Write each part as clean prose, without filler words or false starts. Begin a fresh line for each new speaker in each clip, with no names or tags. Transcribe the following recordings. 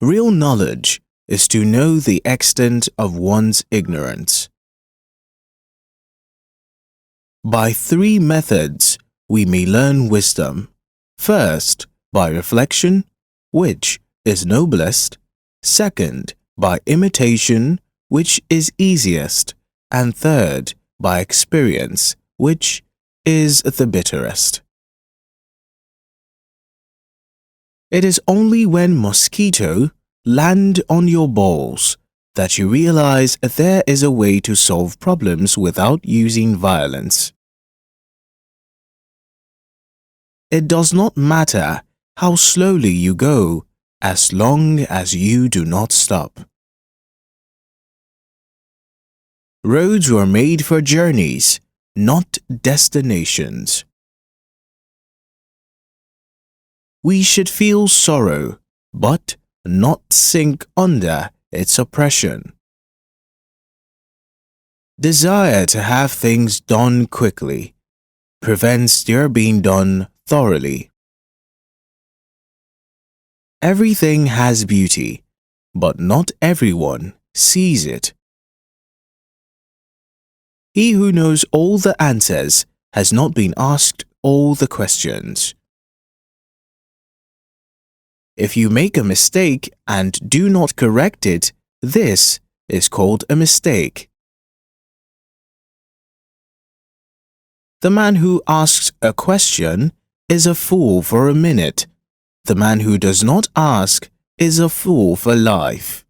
Real knowledge is to know the extent of one's ignorance. By three methods, we may learn wisdom. First, by reflection, which is noblest. Second, by imitation, which is easiest. And third, by experience, which is the bitterest. It is only when mosquito land on your balls that you realize there is a way to solve problems without using violence. It does not matter how slowly you go, as long as you do not stop. Roads were made for journeys, not destinations. We should feel sorrow, but not sink under its oppression. Desire to have things done quickly prevents their being done thoroughly. Everything has beauty, but not everyone sees it. He who knows all the answers has not been asked all the questions. If you make a mistake and do not correct it, this is called a mistake. The man who asks a question is a fool for a minute. The man who does not ask is a fool for life.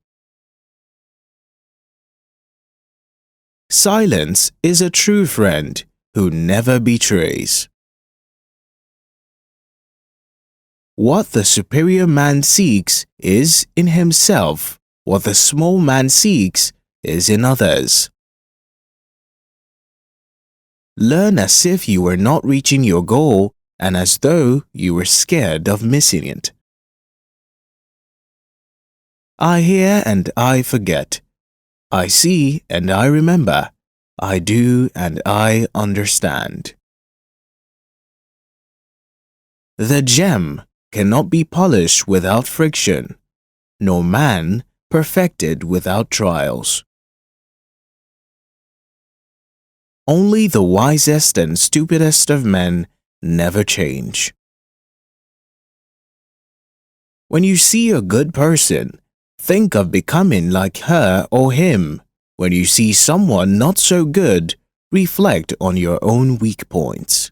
Silence is a true friend who never betrays. What the superior man seeks is in himself. What the small man seeks is in others. Learn as if you were not reaching your goal and as though you were scared of missing it. I hear and I forget. I see and I remember. I do and I understand. The gem cannot be polished without friction, nor man perfected without trials. Only the wisest and stupidest of men never change. When you see a good person, think of becoming like her or him. When you see someone not so good, reflect on your own weak points.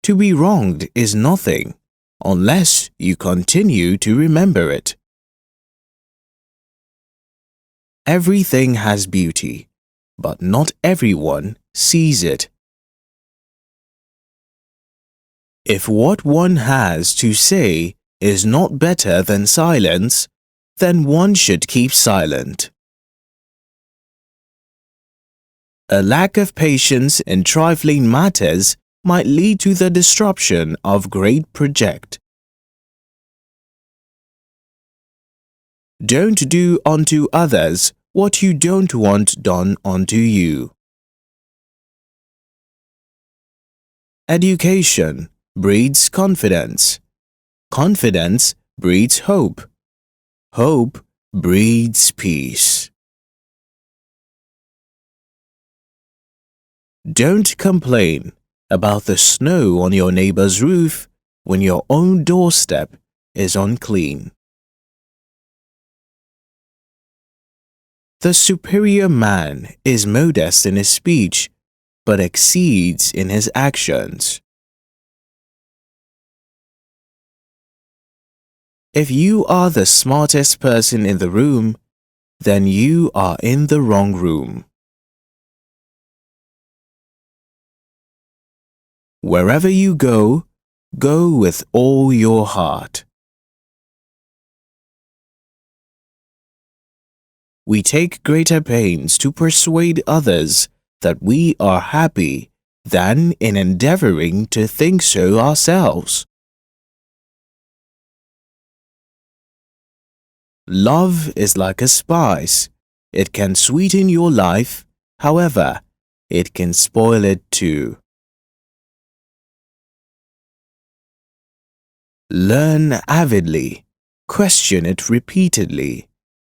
To be wronged is nothing, unless you continue to remember it. Everything has beauty, but not everyone sees it. If what one has to say is not better than silence, then one should keep silent. A lack of patience in trifling matters might lead to the disruption of great project. Don't do unto others what you don't want done unto you. Education breeds confidence. Confidence breeds hope. Hope breeds peace. Don't complain about the snow on your neighbor's roof when your own doorstep is unclean. The superior man is modest in his speech, but exceeds in his actions. If you are the smartest person in the room, then you are in the wrong room. Wherever you go, go with all your heart. We take greater pains to persuade others that we are happy than in endeavoring to think so ourselves. Love is like a spice. It can sweeten your life, however, it can spoil it too. Learn avidly, question it repeatedly,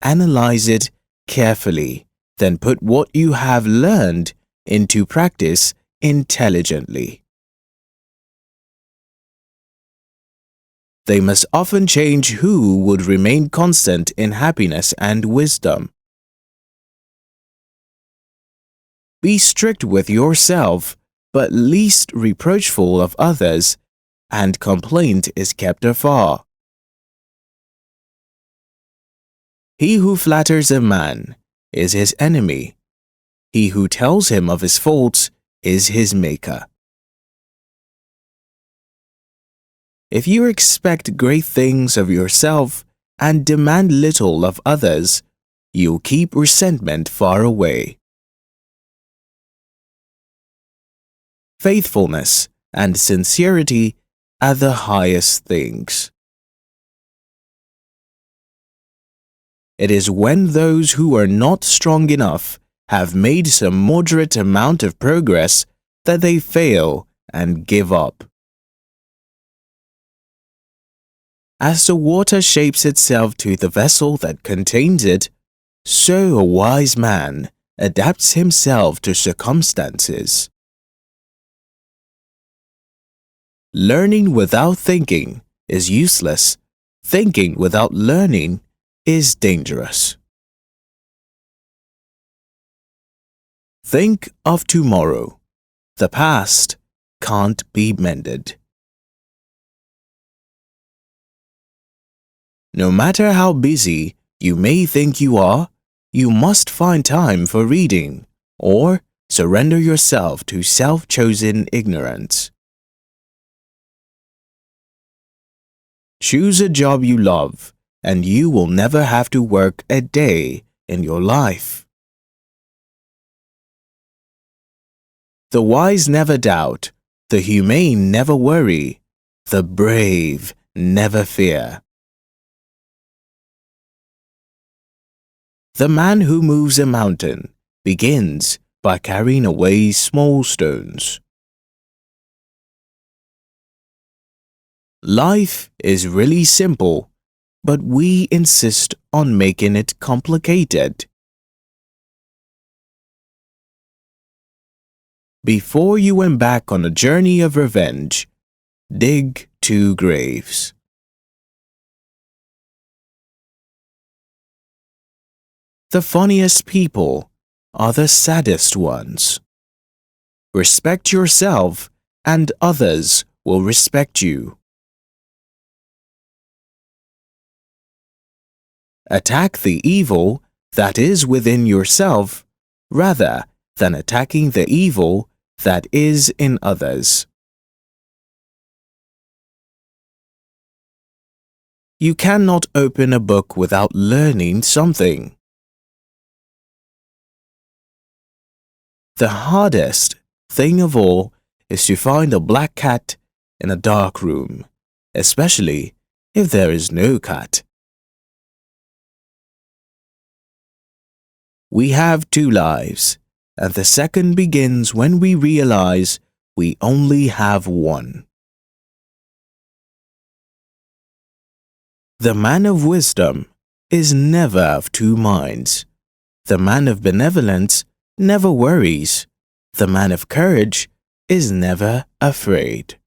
analyze it carefully, then put what you have learned into practice intelligently. They must often change who would remain constant in happiness and wisdom. Be strict with yourself, but least reproachful of others, and complaint is kept afar. He who flatters a man is his enemy. He who tells him of his faults is his maker. If you expect great things of yourself and demand little of others, you'll keep resentment far away. Faithfulness and sincerity are the highest things. It is when those who are not strong enough have made some moderate amount of progress that they fail and give up. As the water shapes itself to the vessel that contains it, so a wise man adapts himself to circumstances. Learning without thinking is useless. Thinking without learning is dangerous. Think of tomorrow. The past can't be mended. No matter how busy you may think you are, you must find time for reading, or surrender yourself to self-chosen ignorance. Choose a job you love, and you will never have to work a day in your life. The wise never doubt, the humane never worry, the brave never fear. The man who moves a mountain begins by carrying away small stones. Life is really simple, but we insist on making it complicated. Before you embark on a journey of revenge, dig 2 graves. The funniest people are the saddest ones. Respect yourself, and others will respect you. Attack the evil that is within yourself rather than attacking the evil that is in others. You cannot open a book without learning something. The hardest thing of all is to find a black cat in a dark room, especially if there is no cat. We have 2 lives, and the second begins when we realize we only have one. The man of wisdom is never of 2 minds. The man of benevolence never worries. The man of courage is never afraid.